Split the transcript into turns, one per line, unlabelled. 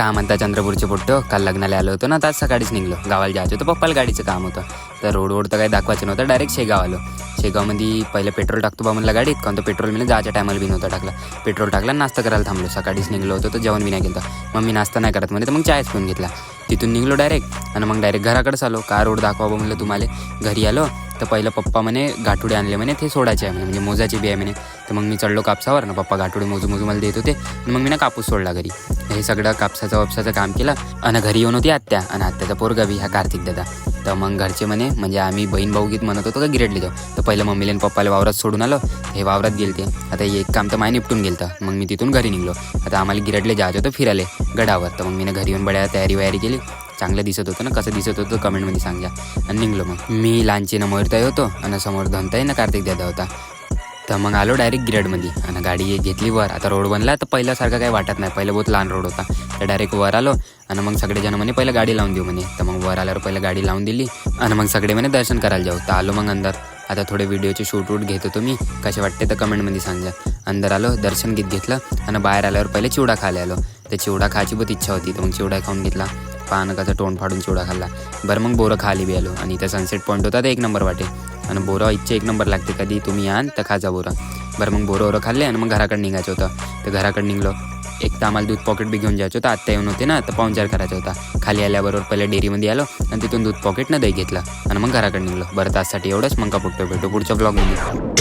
का म्हणता चंद्रपूरचे पोट्टो, काल लग्नाला आलो होतो ना, तर आज सकाळीच निघलो. गावाला जायचं होतं, पप्पाला गाडीचं काम होतं. तर रोडवर तर काही दाखवायचं नव्हतं, डायरेक्ट शेगाव आलो. शेगावमध्ये पहिलं पेट्रोल टाकतो बा म्हणलं गाडीत, कारण तो पेट्रोल मी जायच्या टायमाला बी नव्हता टाकला. पेट्रोल टाकला, नाश्ता करायला थांबलो. सकाळीच निघलो होतो तर जेवण बी नाही केलं. मग मी नाश्ता नाही करत म्हणे, तर मग चायच पिऊन घेतला. तिथून निघलो डायरेक्ट आणि मग डायरेक्ट घराकडेच आलो. का रोड दाखवा म्हणलं तुम्हाला. घरी आलो तर पहिलं पप्पा म्हणे गाठुडे आणले म्हणे, ते सोडायचे आहे म्हणजे मोजाची बी आहे म्हणे. तर मग मी चढलो कापसावर ना, पप्पा गाठुडे मोजू मला देत होते आणि मग मी ना कापूस सोडला घरी. हे सगळं कापसाचं काम केलं आणि घरी येऊन होती आत्या आणि आत्याचा पोरगा बी, हा कार्तिक दादा. तर मग घरचे म्हणे म्हणजे आम्ही बहीण भाऊ गीत म्हणत होतो का गिरडली जाऊ. तर पहिलं मम्मीला आणि पप्पाला वावरात सोडून आलो. हे वावरात गेले ते. आता एक काम तर माय निपटून गेलं. मग मी तिथून घरी निघलो. आता आम्हाला गिरडले जायचं होतं फिरायला गडावर. तर मग मी घरी येऊन बड्या तयारी केली. चांगलं दिसत होतं ना, कसं दिसत होतं कमेंटमध्ये सांगा. आणि निघलो मग मी लहानचीनं मयूरताई होतो आणि समोर धनताई ना कार्तिक दादा होता. तर मग आलो डायरेक्ट गिरडमध्ये आणि गाडी घेतली वर. आता रोड बनला तर पहिल्यासारखं काही वाटत नाही, पहिलं बहुत लहान रोड होता. तर डायरेक्ट वर आलो आणि मग सगळेजण म्हणे पहिलं गाडी लावून देऊ म्हणे. तर मग वर आल्यावर पहिलं गाडी लावून दिली आणि मग सगळे म्हणे दर्शन करायला जाऊ. तर आलो मग अंदर. आता थोडे व्हिडिओचे शूट घेत होतो मी, कसे वाटते तर कमेंटमध्ये सांगा. अंदर आलो, दर्शन घेतलं आणि बाहेर आल्यावर पहिले चिवडा खायला आलो. तर चिवडा खायची बहुत इच्छा होती, तर मग चिवडा खाऊन घेतला. पानकाचा तोंड फाडून चिवडा खाल्ला. बरं मग बोरं खाली बी आलो आणि इथं सनसेट पॉईंट होता, तर एक नंबर वाटे. आणि बोरं इच्छा एक नंबर लागते, कधी तुम्ही यान तर खाजा बोरं. बरं मग बोरं खाल्ले आणि मग घराकडे निघायचं होतं. तर घराकडे निघलो. एक तर आम्हाला दूध पॉकेट बी घेऊन जायचं होतं, आत्ता येऊन होते ना, तर पाहुणचार करायचा होता. खाली आल्याबरोबर पहिले डेअरीमध्ये आलो आणि तिथून दूध पॉकेट न दही घेतलं आणि मग घराकडे निघलो. बरं ताससाठी एवढंच. मग का भेटू पुढच्या ब्लॉगमध्ये.